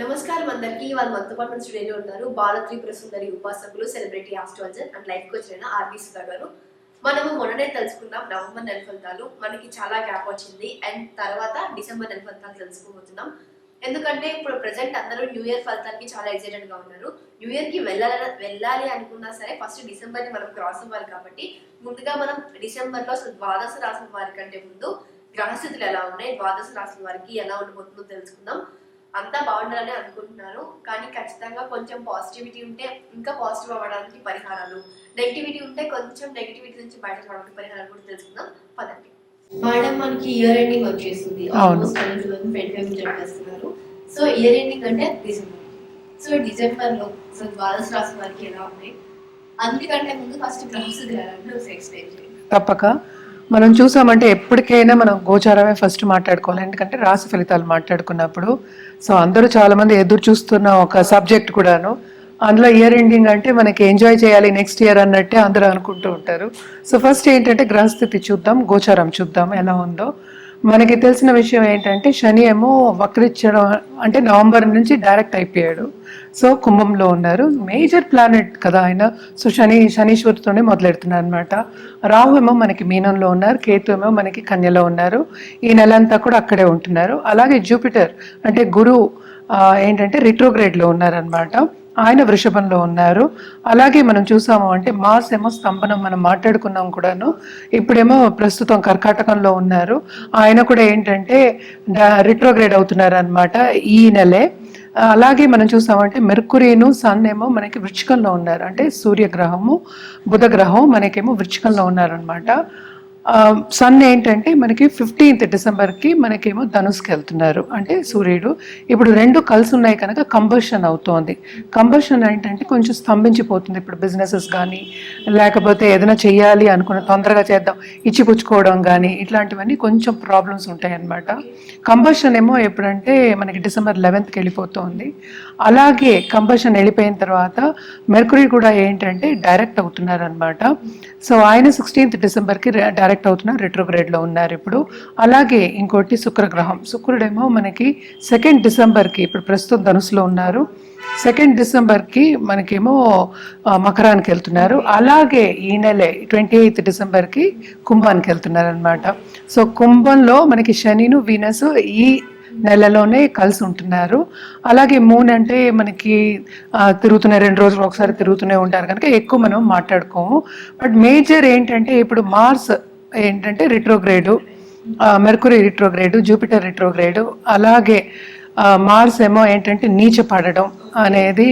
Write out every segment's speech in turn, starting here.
నమస్కారం అందరికీ. వాళ్ళు మనతో పాటు మన స్టూడియోలో ఉన్నారు బాలత్రిపుర సుందరి ఉపాసకులు, celebrity astrologer and life coach అయిన ఆర్వి సుధా గారు. మనము మొన్ననే తెలుసుకున్నాం నవంబర్ నెల ఫలితాలు. మనకి చాలా గ్యాప్ వచ్చింది అండ్ తర్వాత డిసెంబర్ నెల ఫలితాలు తెలుసుకోబోతున్నాం. ఎందుకంటే ఇప్పుడు ప్రెసెంట్ అందరూ న్యూ ఇయర్ ఫలితాలకి చాలా ఎక్సైటెడ్ గా ఉన్నారు. న్యూ ఇయర్ కి వెళ్ళాలి అనుకున్నా సరే ఫస్ట్ డిసెంబర్ ని మనం క్రాస్ అవ్వాలి కాబట్టి ముందుగా మనం డిసెంబర్ లో అసలు ద్వాదశ రాశుల వారి కంటే ముందు గ్రహస్థితులు ఎలా ఉన్నాయి, ద్వాదశ రాశుల వారికి ఎలా ఉండబోతుందో తెలుసుకుందాం. అంతా బాగుండాలని అనుకుంటున్నారు, కానీ ఖచ్చితంగా కొంచెం పాజిటివిటీ ఉంటే ఇంకా పాజిటివ్ అవ్వడానికి పరిహారాలు, నెగిటివిటీ ఉంటే కొంచెం నెగిటివిటీ నుంచి బయట రావడానికి పరిహారాలు కూడా తెలుసుకుందాం. పదండి మేడం. మనకి ఇయర్ ఎండింగ్ వచ్చేస్తుంది, ఆల్మోస్ట్ 2025 చెప్పేస్తున్నారు. సో ఇయర్ ఎండింగ్ అంటే డిసెంబర్. సో డిసెంబర్ లో అసలు ద్వాదశ రాశి వారికి ఎలా ఉన్నాయి, అందుకంటే ముందు ఫస్ట్ గ్రహస్థితులు ఎలా ఉంటే ఎక్స్ప్లెయిన్ చేయండి. తప్పక మనం చూసామంటే ఎప్పటికైనా మనం గోచారమే ఫస్ట్ మాట్లాడుకోవాలి. ఎందుకంటే రాశి ఫలితాలు మాట్లాడుకున్నప్పుడు సో అందరూ చాలా మంది ఎదురు చూస్తున్న ఒక సబ్జెక్ట్ కూడాను. అందులో ఇయర్ ఎండింగ్ అంటే మనకి ఎంజాయ్ చేయాలి నెక్స్ట్ ఇయర్ అన్నట్టే అందరూ అనుకుంటూ ఉంటారు. సో ఫస్ట్ ఏంటంటే గ్రహస్థితి చూద్దాం, గోచారం చూద్దాం ఎలా ఉందో. మనకి తెలిసిన విషయం ఏంటంటే శని ఏమో వక్రించడం అంటే నవంబర్ నుంచి డైరెక్ట్ అయిపోయాడు. సో కుంభంలో ఉన్నారు, మేజర్ ప్లానెట్ కదా ఆయన. సో శనీశ్వరుతోనే మొదలెడుతున్నారు అనమాట. రాహు ఏమో మనకి మీనంలో ఉన్నారు, కేతు ఏమో మనకి కన్యలో ఉన్నారు. ఈ నెల అంతా కూడా అక్కడే ఉంటున్నారు. అలాగే జూపిటర్ అంటే గురువు ఏంటంటే రిట్రోగ్రేడ్లో ఉన్నారనమాట, ఆయన వృషభంలో ఉన్నారు. అలాగే మనం చూసాము అంటే మార్స్ ఏమో స్తంభనం మనం మాట్లాడుకున్నాం కూడాను. ఇప్పుడేమో ప్రస్తుతం కర్కాటకంలో ఉన్నారు, ఆయన కూడా ఏంటంటే రిట్రోగ్రేడ్ అవుతున్నారు అనమాట ఈ నెలే. అలాగే మనం చూసామంటే మెర్కురీను సన్ ఏమో మనకి వృచ్చికంలో ఉన్నారు, అంటే సూర్యగ్రహము బుధ గ్రహం మనకేమో వృచ్చికంలో ఉన్నారనమాట. సన్ ఏంటంటే మనకి 15th డిసెంబర్కి మనకేమో ధనుస్కి వెళ్తున్నారు, అంటే సూర్యుడు. ఇప్పుడు రెండు కలిసి ఉన్నాయి కనుక కంబషన్ అవుతోంది. కంబషన్ ఏంటంటే కొంచెం స్తంభించిపోతుంది. ఇప్పుడు బిజినెసెస్ కానీ లేకపోతే ఏదైనా చెయ్యాలి అనుకున్న తొందరగా చేద్దాం ఇచ్చిపుచ్చుకోవడం కానీ ఇట్లాంటివన్నీ కొంచెం ప్రాబ్లమ్స్ ఉంటాయి అన్నమాట. కంబషన్ ఏమో ఎప్పుడంటే మనకి డిసెంబర్ 11th వెళ్ళిపోతుంది. అలాగే కంబషన్ వెళ్ళిపోయిన తర్వాత మెర్కురీ కూడా ఏంటంటే డైరెక్ట్ అవుతున్నారు అనమాట. సో ఆయన 16th డిసెంబర్కి డైరెక్ట్ అవుతున్నారు, రెట్రోగ్రేడ్లో ఉన్నారు ఇప్పుడు. అలాగే ఇంకోటి శుక్రగ్రహం, శుక్రుడేమో మనకి 2nd డిసెంబర్కి ఇప్పుడు ప్రస్తుతం ధనుసులో ఉన్నారు, 2nd డిసెంబర్కి మనకేమో మకరానికి వెళ్తున్నారు. అలాగే ఈ నెలే 28th డిసెంబర్కి కుంభానికి వెళ్తున్నారు అనమాట. సో కుంభంలో మనకి శనిను వీనస్ ఈ నెలలోనే కలిసి ఉంటున్నారు. అలాగే మూన్ అంటే మనకి తిరుగుతున్నాయి, 2 రోజులు ఒకసారి తిరుగుతూనే ఉంటారు కనుక ఎక్కువ మనం మాట్లాడుకోము. బట్ మేజర్ ఏంటంటే ఇప్పుడు మార్స్ ఏంటంటే retrograde, Mercury retrograde, Jupiter retrograde, అలాగే మార్స్ ఏమో ఏంటంటే నీచ పడడం అనేది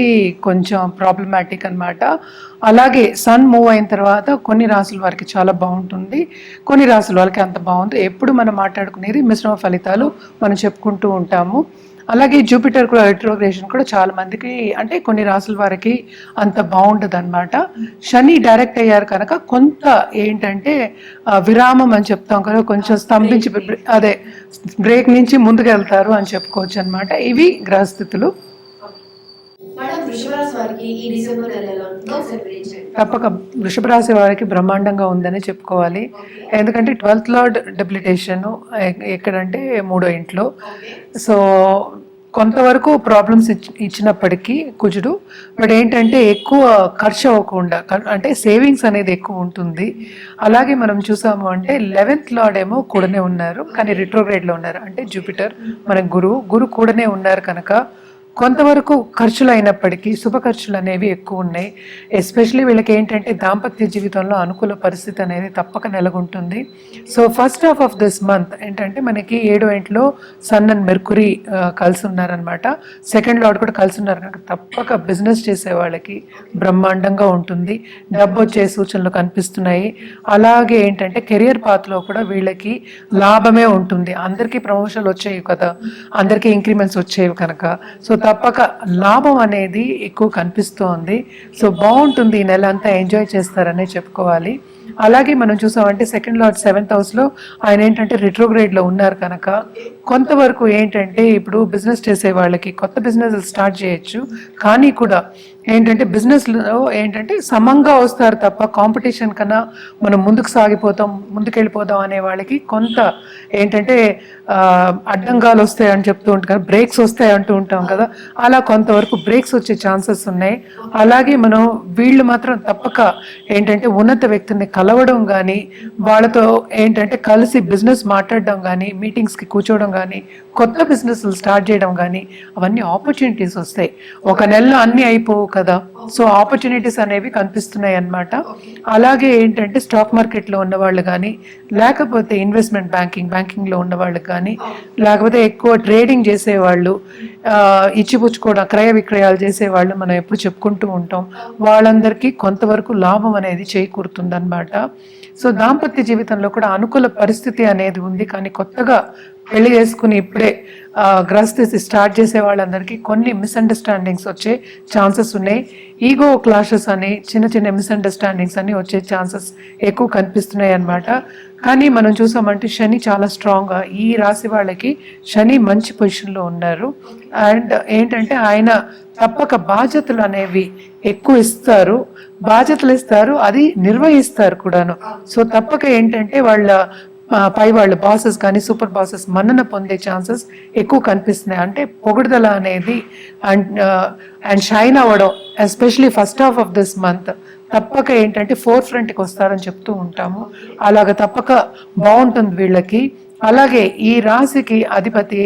కొంచెం ప్రాబ్లమాటిక్ అనమాట. అలాగే సన్ మూవ్ అయిన తర్వాత కొన్ని రాసుల వారికి చాలా బాగుంటుంది, కొన్ని రాసుల వాళ్ళకి అంత బాగుంది. ఎప్పుడు మనం మాట్లాడుకునేది మిశ్రమ ఫలితాలు మనం చెప్పుకుంటూ ఉంటాము. అలాగే జూపిటర్ కూడా రిట్రోగ్రేషన్ కూడా చాలా మందికి అంటే కొన్ని రాసుల వారికి అంత బాగుండదు అనమాట. శని డైరెక్ట్ అయ్యారు కనుక కొంత ఏంటంటే విరామం అని చెప్తాం కదా, కొంచెం స్తంభించి అదే బ్రేక్ నుంచి ముందుకు వెళ్తారు అని చెప్పుకోవచ్చు అనమాట. ఇవి గ్రహస్థితులు. తప్పక వృషభ రాశి వారికి బ్రహ్మాండంగా ఉందని చెప్పుకోవాలి. ఎందుకంటే 12th లార్డ్ డెబిలిటేషన్ ఎక్కడంటే 3వ ఇంట్లో. సో కొంతవరకు ప్రాబ్లమ్స్ ఇచ్చినప్పటికీ కుజుడు, బట్ ఏంటంటే ఎక్కువ ఖర్చు అవ్వకుండా అంటే సేవింగ్స్ అనేది ఎక్కువ ఉంటుంది. అలాగే మనం చూసాము అంటే 11th లార్డ్ ఏమో కూడానే ఉన్నారు కానీ రిట్రోగ్రేడ్లో ఉన్నారు, అంటే జూపిటర్ మన గురు కూడానే ఉన్నారు కనుక కొంతవరకు ఖర్చులు అయినప్పటికీ శుభ ఖర్చులు అనేవి ఎక్కువ ఉన్నాయి. ఎస్పెషలీ వీళ్ళకి ఏంటంటే దాంపత్య జీవితంలో అనుకూల పరిస్థితి అనేది తప్పక నెలకొంటుంది. So first half of this month ఏంటంటే మనకి 7వ ఇంట్లో సన్ అండ్ మెర్కురీ కలిసి ఉన్నారనమాట. 2nd లార్డ్ కూడా కలిసి ఉన్నారు కనుక తప్పక బిజినెస్ చేసే వాళ్ళకి బ్రహ్మాండంగా ఉంటుంది, డబ్బు వచ్చే సూచనలు కనిపిస్తున్నాయి. అలాగే ఏంటంటే కెరియర్ పాత్లో కూడా వీళ్ళకి లాభమే ఉంటుంది. అందరికీ ప్రమోషన్లు వచ్చేవి కదా, అందరికీ ఇంక్రిమెంట్స్ వచ్చేవి కనుక సో తప్పక లాభం అనేది ఎక్కువ కనిపిస్తోంది. సో బాగుంటుంది, ఈ నెల అంతా ఎంజాయ్ చేస్తారనే చెప్పుకోవాలి. అలాగే మనం చూసామంటే 2nd లార్డ్ 7th హౌస్లో ఆయన ఏంటంటే రిట్రోగ్రేడ్లో ఉన్నారు కనుక కొంతవరకు ఏంటంటే ఇప్పుడు బిజినెస్ చేసే వాళ్ళకి కొత్త బిజినెస్ స్టార్ట్ చేయొచ్చు, కానీ కూడా ఏంటంటే బిజినెస్లో ఏంటంటే సమంగా వస్తారు తప్ప కాంపిటీషన్ కన్నా మనం ముందుకెళ్ళిపోదాం అనే వాళ్ళకి కొంత ఏంటంటే అడ్డంగాలు వస్తాయని చెప్తూ ఉంటాం కదా, బ్రేక్స్ వస్తాయి అంటూ ఉంటాం కదా. అలా కొంతవరకు బ్రేక్స్ వచ్చే ఛాన్సెస్ ఉన్నాయి. అలాగే మనం వీళ్ళు మాత్రం తప్పక ఏంటంటే ఉన్నత వ్యక్తిని కలవడం కానీ, వాళ్ళతో ఏంటంటే కలిసి బిజినెస్ మాట్లాడడం కానీ, మీటింగ్స్కి కూర్చోవడం కానీ, కొత్త బిజినెస్లు స్టార్ట్ చేయడం కానీ, అవన్నీ ఆపర్చునిటీస్ వస్తాయి. ఒక నెలలో అన్నీ అయిపోవు కదా, సో ఆపర్చునిటీస్ అనేవి కనిపిస్తున్నాయి అన్నమాట. అలాగే ఏంటంటే స్టాక్ మార్కెట్లో ఉన్న వాళ్ళు కానీ, లేకపోతే ఇన్వెస్ట్మెంట్ బ్యాంకింగ్లో ఉన్న వాళ్ళు కానీ, లేకపోతే ఎక్కువ ట్రేడింగ్ చేసేవాళ్ళు, ఇచ్చిపుచ్చుకోవడం క్రయ విక్రయాలు చేసేవాళ్ళు మనం ఎప్పుడు చెప్పుకుంటూ ఉంటాం, వాళ్ళందరికీ కొంతవరకు లాభం అనేది చేకూరుతుందన్నమాట. సో దాంపత్య జీవితంలో కూడా అనుకూల పరిస్థితి అనేది ఉంది. కానీ కొత్తగా పెళ్లి చేసుకుని ఇప్పుడే గృహస్థితి స్టార్ట్ చేసే వాళ్ళందరికీ కొన్ని మిస్అండర్స్టాండింగ్స్ వచ్చే ఛాన్సెస్ ఉన్నాయి. ఈగో క్లాషెస్ అని చిన్న చిన్న మిస్అండర్స్టాండింగ్స్ అని వచ్చే ఛాన్సెస్ ఎక్కువ కనిపిస్తున్నాయి అన్నమాట. కానీ మనం చూసామంటే శని చాలా స్ట్రాంగ్గా, ఈ రాశి వాళ్ళకి శని మంచి పొజిషన్లో ఉన్నారు. అండ్ ఏంటంటే ఆయన తప్పక బాధ్యతలు అనేవి ఎక్కువ ఇస్తారు, అది నిర్వహిస్తారు కూడాను. సో తప్పక ఏంటంటే వాళ్ళ పై వాళ్ళు బాసెస్ కానీ సూపర్ బాసెస్ మన్నన పొందే ఛాన్సెస్ ఎక్కువ కనిపిస్తున్నాయి. అంటే పొగుడుదల అనేది అండ్ షైన్ అవ్వడం, especially first half of this month తప్పక ఏంటంటే ఫోర్ ఫ్రంట్కి వస్తారని చెప్తూ ఉంటాము. అలాగ తప్పక బాగుంటుంది వీళ్ళకి. అలాగే ఈ రాశికి అధిపతి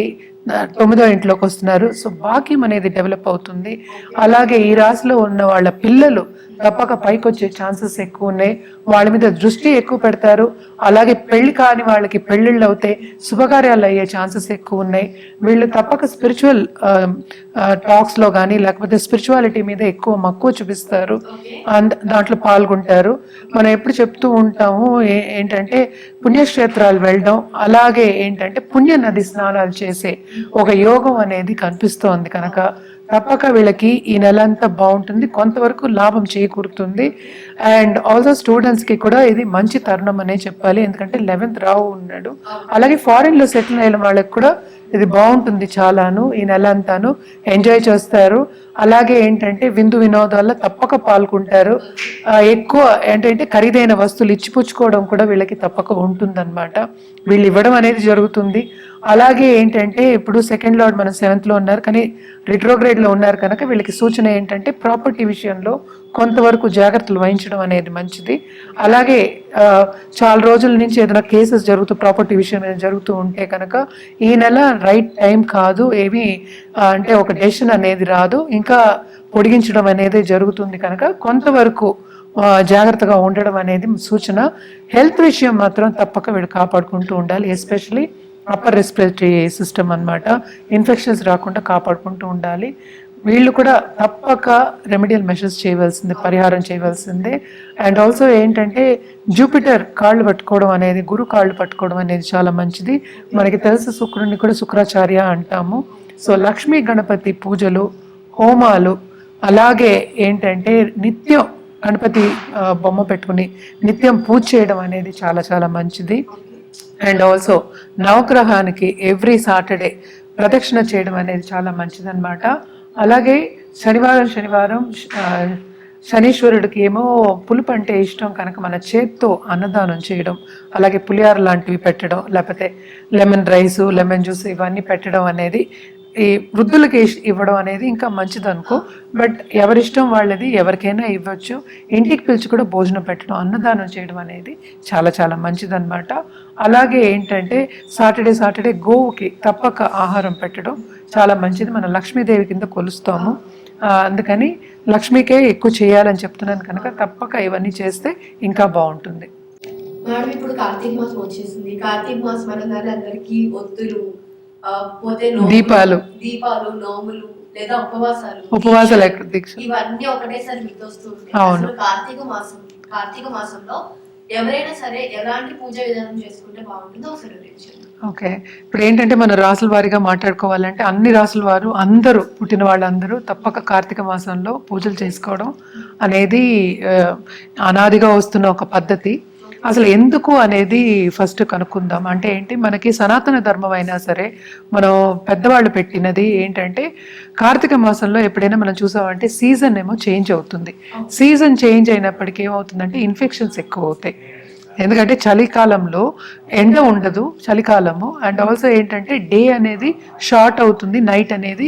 9వ ఇంట్లోకి వస్తున్నారు. సో భాగ్యం అనేది డెవలప్ అవుతుంది. అలాగే ఈ రాశిలో ఉన్న వాళ్ళ పిల్లలు తప్పక పైకి వచ్చే ఛాన్సెస్ ఎక్కువ ఉన్నాయి. వాళ్ళ మీద దృష్టి ఎక్కువ పెడతారు. అలాగే పెళ్లి కాని వాళ్ళకి పెళ్ళిళ్ళు అవుతాయి, శుభకార్యాలు అయ్యే ఛాన్సెస్ ఎక్కువ ఉన్నాయి. వీళ్ళు తప్పక స్పిరిచువల్ టాక్స్లో కానీ, లేకపోతే స్పిరిచువాలిటీ మీద ఎక్కువ మక్కువ చూపిస్తారు, దాంట్లో పాల్గొంటారు. మనం ఎప్పుడు చెప్తూ ఉంటాము ఏంటంటే పుణ్యక్షేత్రాలు వెళ్ళడం, అలాగే ఏంటంటే పుణ్య నది స్నానాలు చేసే ఒక యోగం అనేది కనిపిస్తోంది. కనుక తప్పక వీళ్ళకి ఈ నెల అంతా బాగుంటుంది, కొంతవరకు లాభం చేకూరుతుంది. అండ్ ఆల్సో స్టూడెంట్స్కి కూడా ఇది మంచి తరుణం అనే చెప్పాలి, ఎందుకంటే 11th రావు ఉన్నాడు. అలాగే ఫారిన్లో సెటిల్ అయిన వాళ్ళకి కూడా ఇది బాగుంటుంది చాలాను. ఈ నెల అంతాను ఎంజాయ్ చేస్తారు. అలాగే ఏంటంటే విందు వినోదాల్లో తప్పక పాల్గొంటారు. ఎక్కువ ఏంటంటే ఖరీదైన వస్తువులు ఇచ్చిపుచ్చుకోవడం కూడా వీళ్ళకి తప్పక ఉంటుందన్నమాట. వీళ్ళు ఇవ్వడం అనేది జరుగుతుంది. అలాగే ఏంటంటే ఇప్పుడు సెకండ్ లార్డ్ మనం 7th లో ఉన్నారు, కానీ రిట్రోగ్రేడ్లో ఉన్నారు కనుక వీళ్ళకి సూచన ఏంటంటే ప్రాపర్టీ విషయంలో కొంతవరకు జాగ్రత్తలు వహించడం అనేది మంచిది. అలాగే చాలా రోజుల నుంచి ఏదైనా కేసెస్ ప్రాపర్టీ విషయం జరుగుతూ ఉంటే కనుక ఈ నెల రైట్ టైం కాదు, ఏమీ అంటే ఒక డెసిషన్ అనేది రాదు, ఇంకా పొడిగించడం అనేది జరుగుతుంది. కనుక కొంతవరకు జాగ్రత్తగా ఉండడం అనేది సూచన. హెల్త్ విషయం మాత్రం తప్పక వీళ్ళు కాపాడుకుంటూ ఉండాలి, ఎస్పెషలీ అప్పర్ రెస్పిరేటరీ సిస్టమ్ అన్నమాట. ఇన్ఫెక్షన్స్ రాకుండా కాపాడుకుంటూ ఉండాలి. వీళ్ళు కూడా తప్పక రెమెడియల్ మెషర్స్ చేయవలసిందే, పరిహారం చేయవలసిందే. అండ్ ఆల్సో ఏంటంటే జూపిటర్ కాళ్ళు పట్టుకోవడం అనేది, గురు కాళ్ళు పట్టుకోవడం అనేది చాలా మంచిది. మనకి తెలుసు శుక్రుడిని కూడా శుక్రాచార్య అంటాము. సో లక్ష్మీ గణపతి పూజలు, హోమాలు, అలాగే ఏంటంటే నిత్యం గణపతి బొమ్మ పెట్టుకుని నిత్యం పూజ చేయడం అనేది చాలా చాలా మంచిది. అండ్ ఆల్సో నవగ్రహానికి ఎవ్రీ సాటర్డే ప్రదక్షిణ చేయడం అనేది చాలా మంచిదన్నమాట. అలాగే శనివారం శనీశ్వరుడికి ఏమో పులుపు అంటే ఇష్టం కనుక మన చేత్తో అన్నదానం చేయడం, అలాగే పులిహార లాంటివి పెట్టడం, లేకపోతే లెమన్ రైస్, లెమన్ జ్యూస్ ఇవన్నీ పెట్టడం అనేది ఈ వృద్ధులకి ఇవ్వడం అనేది ఇంకా మంచిది అనుకో. బట్ ఎవరిష్టం వాళ్ళది, ఎవరికైనా ఇవ్వచ్చు. ఇంటికి పిలిచి కూడా భోజనం పెట్టడం, అన్నదానం చేయడం అనేది చాలా చాలా మంచిదన్నమాట. అలాగే ఏంటంటే సాటర్డే గోవుకి తప్పక ఆహారం పెట్టడం చాలా మంచిది. మనం లక్ష్మీదేవి కింద కొలుస్తాము, అందుకని లక్ష్మీకే ఎక్కువ చేయాలని చెప్తున్నాను కనుక తప్పక ఇవన్నీ చేస్తే ఇంకా బాగుంటుంది. మేడం ఇప్పుడు కార్తీక మాసం వచ్చేసింది. కార్తీక మాసం అనగానే అందరికీ ఒత్తులు, పోతే దీపాలు, నోములు లేదా ఉపవాసాలు ఇవన్నీ ఒకటేసారి గుర్తొస్తుంటాయి. అసలు కార్తీక మాసంలో ఎవరైనా సరే ఎలాంటి పూజా విధానం చేసుకుంటే బాగుంటుందో ఒకసారి వివరించండి. ఓకే, ఇప్పుడు ఏంటంటే మన రాసుల వారిగా మాట్లాడుకోవాలంటే అన్ని రాసుల వారు అందరూ, పుట్టిన వాళ్ళందరూ తప్పక కార్తీక మాసంలో పూజలు చేసుకోవడం అనేది అనాదిగా వస్తున్న ఒక పద్ధతి. అసలు ఎందుకు అనేది ఫస్ట్ కనుక్కుందాం. అంటే ఏంటి, మనకి సనాతన ధర్మం అయినా సరే మనం పెద్దవాళ్ళు పెట్టినది ఏంటంటే కార్తీక మాసంలో ఎప్పుడైనా మనం చూసామంటే సీజన్ ఏమో చేంజ్ అవుతుంది. సీజన్ చేంజ్ అయినప్పటికీ ఏమవుతుందంటే ఇన్ఫెక్షన్స్ ఎక్కువ అవుతాయి. ఎందుకంటే చలికాలంలో ఎండ ఉండదు చలికాలము, అండ్ ఆల్సో ఏంటంటే డే అనేది షార్ట్ అవుతుంది, నైట్ అనేది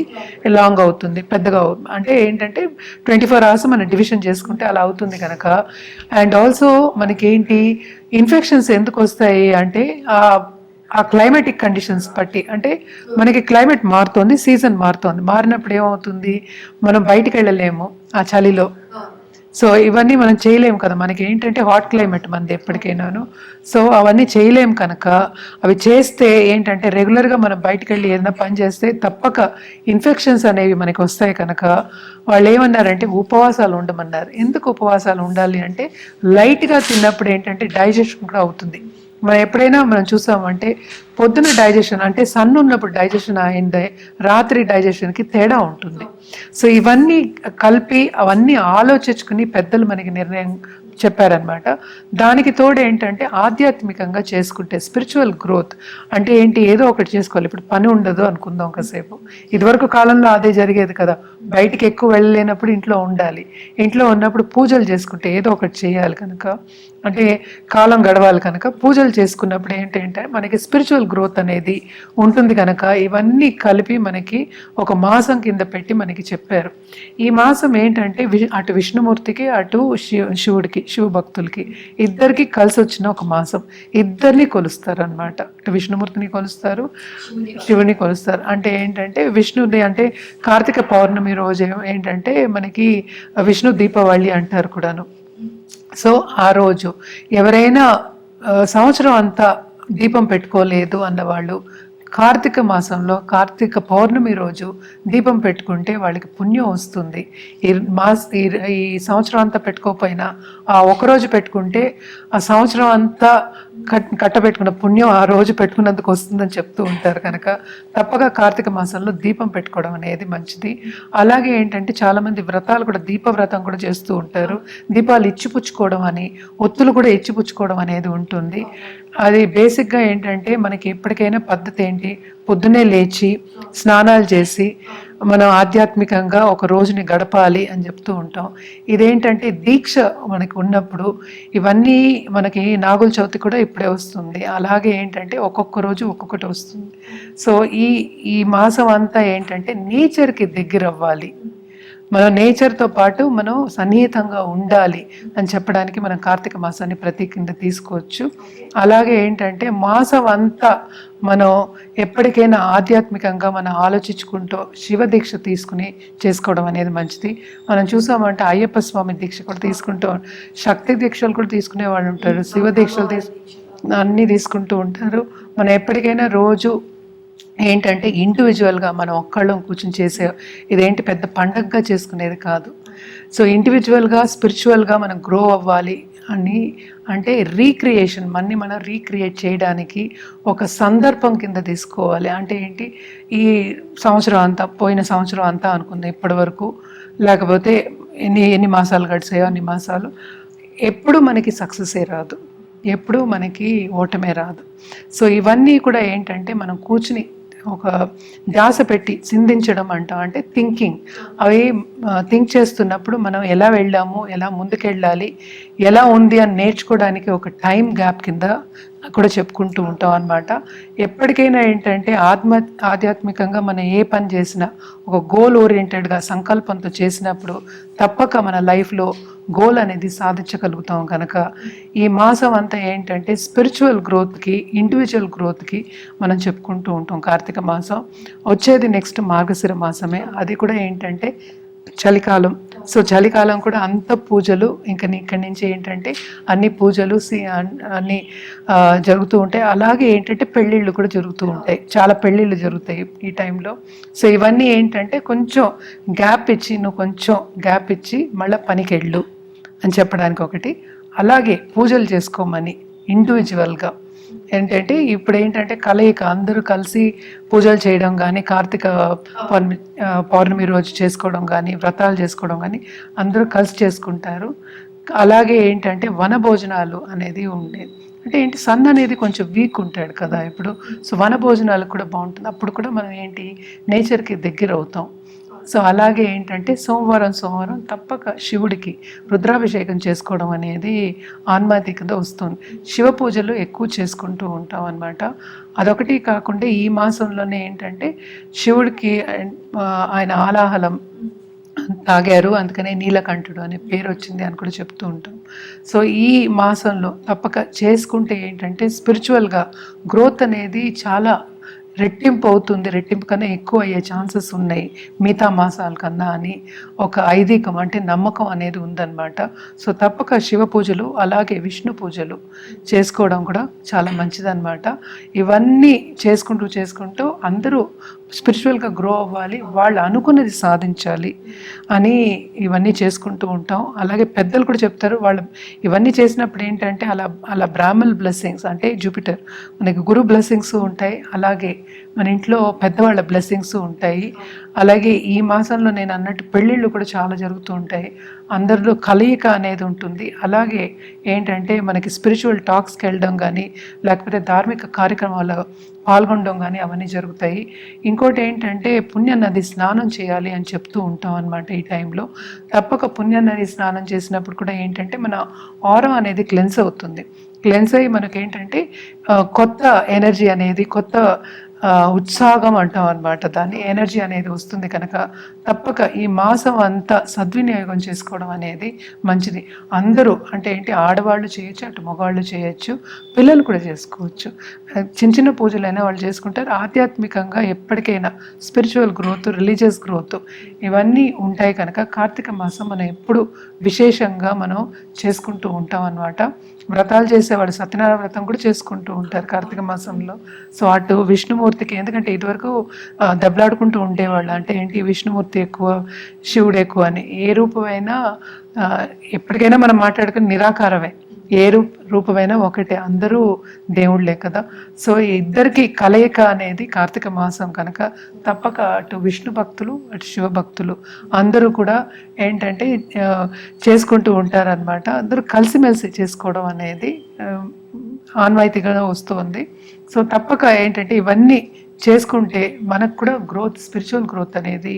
లాంగ్ అవుతుంది, పెద్దగా అంటే ఏంటంటే 24 అవర్స్ మనం డివిజన్ చేసుకుంటే అలా అవుతుంది కనుక. అండ్ ఆల్సో మనకేంటి ఇన్ఫెక్షన్స్ ఎందుకు వస్తాయి అంటే ఆ క్లైమేటిక్ కండిషన్స్ బట్టి, అంటే మనకి క్లైమేట్ మారుతోంది, సీజన్ మారుతోంది, మారినప్పుడు ఏమవుతుంది, మనం బయటికి వెళ్ళలేము ఆ చలిలో. సో ఇవన్నీ మనం చేయలేము కదా, మనకి ఏంటంటే హాట్ క్లైమేట్ మనది ఎప్పటికైనాను. సో అవన్నీ చేయలేము కనుక, అవి చేస్తే ఏంటంటే రెగ్యులర్గా మనం బయటికి వెళ్ళి ఏదైనా పని చేస్తే తప్పక ఇన్ఫెక్షన్స్ అనేవి మనకి వస్తాయి కనుక వాళ్ళు ఏమన్నారంటే ఉపవాసాలు ఉండమన్నారు. ఎందుకు ఉపవాసాలు ఉండాలి అంటే లైట్గా తిన్నప్పుడు ఏంటంటే డైజెషన్ కూడా అవుతుంది. మనం ఎప్పుడైనా మనం చూసామంటే పొద్దున డైజెషన్ అంటే సన్ ఉన్నప్పుడు డైజెషన్ అయిందే, రాత్రి డైజెషన్కి తేడా ఉంటుంది. సో ఇవన్నీ కలిపి అవన్నీ ఆలోచించుకుని పెద్దలు మనకి నిర్ణయం చెప్పారనమాట. దానికి తోడు ఏంటంటే ఆధ్యాత్మికంగా చేసుకుంటే స్పిరిచువల్ గ్రోత్ అంటే ఏంటి, ఏదో ఒకటి చేసుకోవాలి. ఇప్పుడు పని ఉండదు అనుకుందాం కాసేపు, ఇదివరకు కాలంలో అదే జరిగేది కదా, బయటికి ఎక్కువ వెళ్ళలేనప్పుడు ఇంట్లో ఉండాలి, ఇంట్లో ఉన్నప్పుడు పూజలు చేసుకుంటే ఏదో ఒకటి చేయాలి కనుక, అంటే కాలం గడవాలి కనుక పూజలు చేసుకున్నప్పుడు ఏంటంటే మనకి స్పిరిచువల్ గ్రోత్ అనేది ఉంటుంది కనుక ఇవన్నీ కలిపి మనకి ఒక మాసం కింద పెట్టి మనకి చెప్పారు. ఈ మాసం ఏంటంటే అటు విష్ణుమూర్తికి అటు శివుడికి శివభక్తులకి ఇద్దరికి కలిసి వచ్చిన ఒక మాసం. ఇద్దరిని కొలుస్తారు అనమాట, అటు విష్ణుమూర్తిని కొలుస్తారు, శివుని కొలుస్తారు. అంటే ఏంటంటే విష్ణుది అంటే కార్తీక పౌర్ణమి రోజు ఏంటంటే మనకి విష్ణు దీపావళి అంటారు కూడాను. సో ఆ రోజు ఎవరైనా సంవత్సరం అంతా దీపం పెట్టుకోలేదు అన్నవాళ్ళు కార్తీక మాసంలో కార్తీక పౌర్ణమి రోజు దీపం పెట్టుకుంటే వాళ్ళకి పుణ్యం వస్తుంది. ఈ సంవత్సరం అంతా పెట్టుకోకపోయినా ఆ ఒకరోజు పెట్టుకుంటే ఆ సంవత్సరం అంతా కట్టబెట్టుకున్న పుణ్యం ఆ రోజు పెట్టుకున్నందుకు వస్తుందని చెప్తూ ఉంటారు కనుక తప్పక కార్తీక మాసంలో దీపం పెట్టుకోవడం అనేది మంచిది. అలాగే ఏంటంటే చాలామంది వ్రతాలు కూడా దీపవ్రతం కూడా చేస్తూ ఉంటారు. దీపాలు ఇచ్చిపుచ్చుకోవడం అని, ఒత్తులు కూడా ఇచ్చిపుచ్చుకోవడం అనేది ఉంటుంది. అది బేసిక్గా ఏంటంటే మనకి ఎప్పటికైనా పద్ధతి ఏంటి, పొద్దున్నే లేచి స్నానాలు చేసి మనం ఆధ్యాత్మికంగా ఒక రోజుని గడపాలి అని చెప్తూ ఉంటాం. ఇదేంటంటే దీక్ష మనకి ఉన్నప్పుడు ఇవన్నీ మనకి నాగుల చవితి కూడా ఇప్పుడే వస్తుంది, అలాగే ఏంటంటే ఒక్కొక్క రోజు ఒక్కొక్కటి వస్తుంది. సో ఈ మాసం అంతా ఏంటంటే నేచర్కి దగ్గర అవ్వాలి, మనం నేచర్తో పాటు మనం సన్నిహితంగా ఉండాలి అని చెప్పడానికి మనం కార్తీక మాసాన్ని ప్రతి కింద తీసుకోవచ్చు. అలాగే ఏంటంటే మాసం అంతా మనం ఎప్పటికైనా ఆధ్యాత్మికంగా మనం ఆలోచించుకుంటూ శివ దీక్ష తీసుకుని చేసుకోవడం అనేది మంచిది. మనం చూసామంటే అయ్యప్ప స్వామి దీక్ష కూడా తీసుకుంటూ, శక్తి దీక్షలు కూడా తీసుకునే వాళ్ళు ఉంటారు, శివ దీక్షలు అన్నీ తీసుకుంటూ ఉంటారు. మనం ఎప్పటికైనా రోజు ఏంటంటే ఇండివిజువల్గా మనం ఒక్కళ్ళం కూర్చొని చేసే ఇదేంటి పెద్ద పండగగా చేసుకునేది కాదు. సో ఇండివిజువల్గా స్పిరిచువల్గా మనం గ్రో అవ్వాలి అని అంటే రీక్రియేషన్ మనం రీక్రియేట్ చేయడానికి ఒక సందర్భం కింద తీసుకోవాలి. అంటే ఏంటి, ఈ సంవత్సరం అంతా పోయిన సంవత్సరం అంతా అనుకుందాం ఇప్పటి వరకు, లేకపోతే ఎన్ని మాసాలు గడిచాయో అన్ని మాసాలు, ఎప్పుడు మనకి సక్సెసే రాదు, ఎప్పుడు మనకి ఓటమే రాదు. సో ఇవన్నీ కూడా ఏంటంటే మనం కూర్చుని ఒక ధ్యాస పెట్టి చిందించడం అంటే థింకింగ్, అవి థింక్ చేస్తున్నప్పుడు మనం ఎలా వెళ్ళాము, ఎలా ముందుకెళ్ళాలి, ఎలా ఉంది అని నేర్చుకోవడానికి ఒక టైం గ్యాప్ కింద కూడా చెప్పుకుంటూ ఉంటాం అన్నమాట. ఎప్పటికైనా ఏంటంటే ఆధ్యాత్మికంగా మనం ఏ పని చేసినా ఒక గోల్ ఓరియంటెడ్గా సంకల్పంతో చేసినప్పుడు తప్పక మన లైఫ్లో గోల్ అనేది సాధించగలుగుతాం కనుక ఈ మాసం అంతా ఏంటంటే స్పిరిచువల్ గ్రోత్కి, ఇండివిజువల్ గ్రోత్కి మనం చెప్పుకుంటూ ఉంటాం. కార్తీక మాసం వచ్చేది నెక్స్ట్ మార్గశిర మాసమే, అది కూడా ఏంటంటే చలికాలం. సో చలికాలం కూడా అంత పూజలు, ఇంకా ఇక్కడి నుంచి ఏంటంటే అన్ని పూజలు అన్నీ జరుగుతూ ఉంటాయి. అలాగే ఏంటంటే పెళ్ళిళ్ళు కూడా జరుగుతూ ఉంటాయి, చాలా పెళ్ళిళ్ళు జరుగుతాయి ఈ టైంలో. సో ఇవన్నీ ఏంటంటే కొంచెం గ్యాప్ ఇచ్చి, నువ్వు కొంచెం గ్యాప్ ఇచ్చి మళ్ళీ పనికి వెళ్ళు అని చెప్పడానికి ఒకటి. అలాగే పూజలు చేసుకోమని ఇండివిజువల్గా ఏంటంటే ఇప్పుడు ఏంటంటే కలయిక, అందరూ కలిసి పూజలు చేయడం కానీ, కార్తీక పౌర్ణమి రోజు చేసుకోవడం కానీ, వ్రతాలు చేసుకోవడం కానీ అందరూ కలిసి చేసుకుంటారు. అలాగే ఏంటంటే వన భోజనాలు అనేది ఉండేది. అంటే ఏంటి, సన్ అనేది కొంచెం వీక్ ఉంటాడు కదా ఇప్పుడు, సో వన భోజనాలు కూడా బాగుంటుంది. అప్పుడు కూడా మనం ఏంటి నేచర్కి దగ్గర అవుతాం. సో అలాగే ఏంటంటే సోమవారం తప్పక శివుడికి రుద్రాభిషేకం చేసుకోవడం అనేది ఆన్మాతికత వస్తుంది. శివ పూజలు ఎక్కువ చేసుకుంటూ ఉంటాం అన్నమాట. అదొకటి కాకుండా ఈ మాసంలోనే ఏంటంటే శివుడికి ఆయన ఆలాహలం తాగారు, అందుకనే నీలకంఠుడు అనే పేరు వచ్చింది అని కూడా చెప్తూ ఉంటాం. సో ఈ మాసంలో తప్పక చేసుకుంటే ఏంటంటే స్పిరిచువల్గా గ్రోత్ అనేది చాలా రెట్టింపు అవుతుంది, రెట్టింపు కన్నా ఎక్కువ అయ్యే ఛాన్సెస్ ఉన్నాయి మిగతా మాసాల కన్నా అని ఒక ఐదీకం అంటే నమ్మకం అనేది ఉందన్నమాట. సో తప్పక శివ పూజలు అలాగే విష్ణు పూజలు చేసుకోవడం కూడా చాలా మంచిదన్నమాట. ఇవన్నీ చేసుకుంటూ అందరూ స్పిరిచువల్గా గ్రో అవ్వాలి, వాళ్ళు అనుకున్నది సాధించాలి అని ఇవన్నీ చేసుకుంటూ ఉంటాం. అలాగే పెద్దలు కూడా చెప్తారు, వాళ్ళు ఇవన్నీ చేసినప్పుడు ఏంటంటే అలా బ్రాహ్మణ్ బ్లెస్సింగ్స్ అంటే జూపిటర్ మనకి గురు బ్లెస్సింగ్స్ ఉంటాయి, అలాగే మన ఇంట్లో పెద్దవాళ్ళ బ్లెస్సింగ్స్ ఉంటాయి. అలాగే ఈ మాసంలో నేను అన్నట్టు పెళ్ళిళ్ళు కూడా చాలా జరుగుతూ ఉంటాయి, అందరిలో కలయిక అనేది ఉంటుంది. అలాగే ఏంటంటే మనకి స్పిరిచువల్ టాక్స్కి వెళ్ళడం కానీ లేకపోతే ధార్మిక కార్యక్రమాల్లో పాల్గొనడం కానీ అవన్నీ జరుగుతాయి. ఇంకోటి ఏంటంటే పుణ్యనది స్నానం చేయాలి అని చెప్తూ ఉంటాం అన్నమాట. ఈ టైంలో తప్పక పుణ్యనది స్నానం చేసినప్పుడు కూడా ఏంటంటే మన ఆరా అనేది క్లెన్స్ అవుతుంది. క్లెన్స్ అయ్యి మనకేంటంటే కొత్త ఎనర్జీ అనేది కొత్త ఉత్సాహం అంటాం అనమాట, దాన్ని ఎనర్జీ అనేది వస్తుంది. కనుక తప్పక ఈ మాసం అంతా సద్వినియోగం చేసుకోవడం అనేది మంచిది. అందరూ అంటే ఏంటి, ఆడవాళ్ళు చేయొచ్చు, అటు మగవాళ్ళు చేయొచ్చు, పిల్లలు కూడా చేసుకోవచ్చు. చిన్న పూజలైనా వాళ్ళు చేసుకుంటారు. ఆధ్యాత్మికంగా ఎప్పటికైనా స్పిరిచువల్ గ్రోత్, రిలీజియస్ గ్రోత్ ఇవన్నీ ఉంటాయి. కనుక కార్తీక మాసం మనం ఎప్పుడు విశేషంగా మనం చేసుకుంటూ ఉంటాం అన్నమాట. వ్రతాలు చేసేవాళ్ళు సత్యనారాయణ వ్రతం కూడా చేసుకుంటూ ఉంటారు కార్తీక మాసంలో. సో అటు విష్ణుమూర్తికి, ఎందుకంటే ఇదివరకు దెబ్బలాడుకుంటూ ఉండేవాళ్ళు, అంటే ఏంటి విష్ణుమూర్తి ఎక్కువ శివుడు ఎక్కువ అని. ఏ రూపమైనా ఎప్పటికైనా మనం మాట్లాడుకుని నిరాకారమే, ఏ రూపమైనా ఒకటే, అందరూ దేవుళ్ళే కదా. సో ఇద్దరికి కలయిక అనేది కార్తీక మాసం కనుక తప్పక అటు విష్ణు భక్తులు అటు శివ భక్తులు అందరూ కూడా ఏంటంటే చేసుకుంటూ ఉంటారనమాట. అందరూ కలిసిమెలిసి చేసుకోవడం అనేది ఆన్వాయితీగా వస్తుంది. సో తప్పక ఏంటంటే ఇవన్నీ చేసుకుంటే మనకు కూడా గ్రోత్, స్పిరిచువల్ గ్రోత్ అనేది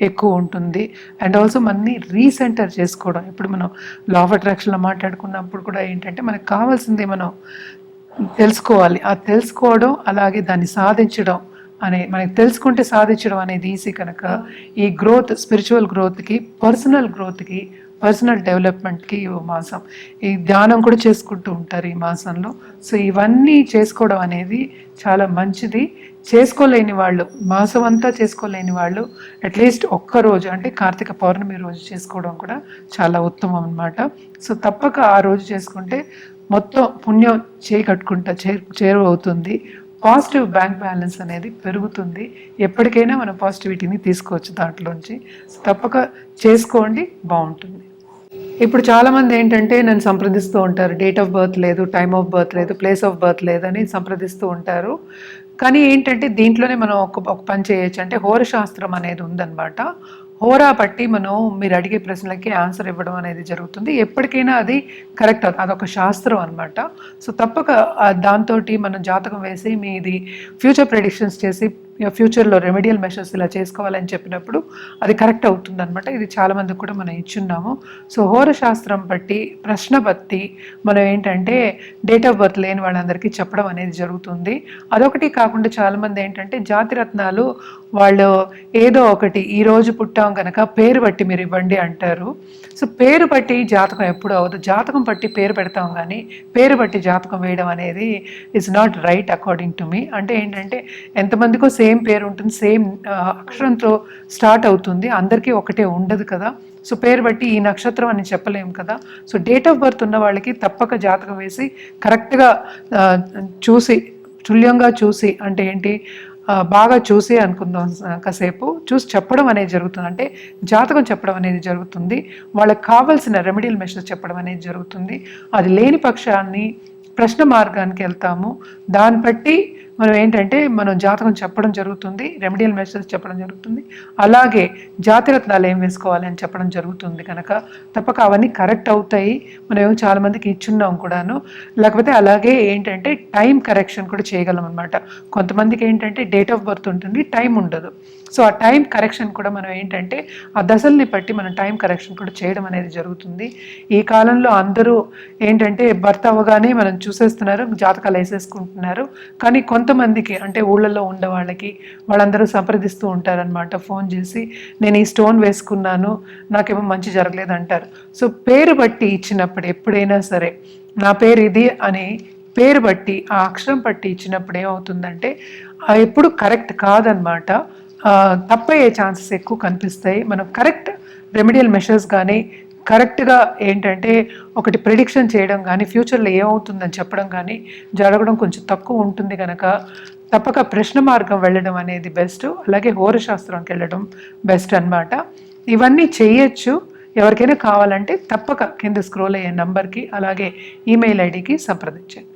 ఎక్కువ ఉంటుంది. అండ్ ఆల్సో మనని రీసెంటర్ చేసుకోవడం, ఇప్పుడు మనం లా ఆఫ్ అట్రాక్షన్లో మాట్లాడుకున్నప్పుడు కూడా ఏంటంటే మనకు కావాల్సింది మనం తెలుసుకోవాలి, ఆ తెలుసుకోవడం అలాగే దాన్ని సాధించడం అనే, మనకి తెలుసుకుంటే సాధించడం అనేది ఈజీ. కనుక ఈ గ్రోత్, స్పిరిచువల్ గ్రోత్కి, పర్సనల్ గ్రోత్కి, పర్సనల్ డెవలప్మెంట్కి ఈ మాసం ఈ ధ్యానం కూడా చేసుకుంటూ ఉంటారు ఈ మాసంలో. సో ఇవన్నీ చేసుకోవడం అనేది చాలా మంచిది. చేసుకోలేని వాళ్ళు, మాసం అంతా చేసుకోలేని వాళ్ళు అట్లీస్ట్ ఒక్కరోజు అంటే కార్తీక పౌర్ణమి రోజు చేసుకోవడం కూడా చాలా ఉత్తమం అన్నమాట. సో తప్పక ఆ రోజు చేసుకుంటే మొత్తం పుణ్యం చేయి కట్టుకుంటా చేరువ అవుతుంది. పాజిటివ్ బ్యాంక్ బ్యాలెన్స్ అనేది పెరుగుతుంది. ఎప్పటికైనా మనం పాజిటివిటీని తీసుకోవచ్చు దాంట్లోంచి. తప్పక చేసుకోండి, బాగుంటుంది. ఇప్పుడు చాలామంది ఏంటంటే నన్ను సంప్రదిస్తూ ఉంటారు, డేట్ ఆఫ్ బర్త్ లేదు, టైమ్ ఆఫ్ బర్త్ లేదు, ప్లేస్ ఆఫ్ బర్త్ లేదని సంప్రదిస్తూ ఉంటారు. కానీ ఏంటంటే దీంట్లోనే మనం ఒక పని చేయొచ్చు, అంటే హోరశాస్త్రం అనేది ఉందన్నమాట. హోరా పట్టి మనం మీరు అడిగే ప్రశ్నలకి ఆన్సర్ ఇవ్వడం అనేది జరుగుతుంది. ఎప్పటికైనా అది కరెక్ట్, అదొక శాస్త్రం అనమాట. సో తప్పక దాంతో మనం జాతకం వేసి మీది ఫ్యూచర్ ప్రెడిక్షన్స్ చేసి ఫ్యూచర్లో రెమెడియల్ మెషర్స్ ఇలా చేసుకోవాలని చెప్పినప్పుడు అది కరెక్ట్ అవుతుంది అనమాట. ఇది చాలామందికి కూడా మనం ఇచ్చున్నాము. సో హోరశాస్త్రం బట్టి, ప్రశ్న బట్టి మనం ఏంటంటే డేట్ ఆఫ్ బర్త్ లేని వాళ్ళందరికీ చెప్పడం అనేది జరుగుతుంది. అదొకటి కాకుండా చాలామంది ఏంటంటే జాతిరత్నాలు వాళ్ళు ఏదో ఒకటి ఈరోజు పుట్టాం కనుక పేరు బట్టి మీరు ఇవ్వండి అంటారు. సో పేరు బట్టి జాతకం ఎప్పుడు అవ్వదు, జాతకం బట్టి పేరు పెడతాం కానీ పేరు బట్టి జాతకం వేయడం అనేది it's not right according to me. అంటే ఏంటంటే ఎంతమందికో సేమ్ పేరు ఉంటుంది, సేమ్ అక్షరంతో స్టార్ట్ అవుతుంది, అందరికీ ఒకటే ఉండదు కదా. సో పేరు బట్టి ఈ నక్షత్రం అని చెప్పలేము కదా. సో డేట్ ఆఫ్ బర్త్ ఉన్న వాళ్ళకి తప్పక జాతకం వేసి కరెక్ట్గా చూసి, తుల్యంగా చూసి, అంటే ఏంటి బాగా చూసి అనుకుందాం, కాసేపు చూసి చెప్పడం అనేది జరుగుతుంది. అంటే జాతకం చెప్పడం అనేది జరుగుతుంది, వాళ్ళకి కావాల్సిన రెమెడియల్ మెషర్స్ చెప్పడం అనేది జరుగుతుంది. అది లేని పక్షాన్ని ప్రశ్న మార్గానికి వెళ్తాము, దాన్ని బట్టి మనం ఏంటంటే మనం జాతకం చెప్పడం జరుగుతుంది, రెమెడియల్ మెషర్స్ చెప్పడం జరుగుతుంది, అలాగే జాతిరత్నాలు ఏం వేసుకోవాలి అని చెప్పడం జరుగుతుంది. కనుక తప్పక అవన్నీ కరెక్ట్ అవుతాయి. మనం చాలామందికి ఇచ్చున్నాం కూడాను. లేకపోతే అలాగే ఏంటంటే టైం కరెక్షన్ కూడా చేయగలం అనమాట. కొంతమందికి ఏంటంటే డేట్ ఆఫ్ బర్త్ ఉంటుంది, టైం ఉండదు. సో ఆ టైం కరెక్షన్ కూడా మనం ఏంటంటే ఆ దశల్ని బట్టి మనం టైం కరెక్షన్ కూడా చేయడం అనేది జరుగుతుంది. ఈ కాలంలో అందరూ ఏంటంటే భర్త అవ్వగానే మనం చూసేస్తున్నారు, జాతకాలు వేసేసుకుంటున్నారు. కానీ కొంతమందికి అంటే ఊళ్ళల్లో ఉండే వాళ్ళందరూ సంప్రదిస్తూ ఉంటారనమాట ఫోన్ చేసి, నేను ఈ స్టోన్ వేసుకున్నాను, నాకేమో మంచి జరగలేదు అంటారు. సో పేరు బట్టి ఇచ్చినప్పుడు ఎప్పుడైనా సరే నా పేరు ఇది అని పేరు బట్టి ఆ అక్షరం పట్టి ఇచ్చినప్పుడు ఏమవుతుందంటే ఎప్పుడు కరెక్ట్ కాదనమాట. తప్పయ్యే ఛాన్సెస్ ఎక్కువ కనిపిస్తాయి. మనం కరెక్ట్ రెమెడియల్ మెషర్స్ కానీ కరెక్ట్గా ఏంటంటే ఒకటి ప్రిడిక్షన్ చేయడం కానీ ఫ్యూచర్లో ఏమవుతుందని చెప్పడం కానీ జరగడం కొంచెం తక్కువ ఉంటుంది కనుక తప్పక ప్రశ్న మార్గం వెళ్ళడం అనేది బెస్ట్. అలాగే హోరశాస్త్రంకి వెళ్ళడం బెస్ట్ అన్నమాట. ఇవన్నీ చేయొచ్చు. ఎవరికైనా కావాలంటే తప్పక కింద స్క్రోల్ అయ్యే నంబర్కి అలాగే ఈమెయిల్ ఐడికి సంప్రదించండి.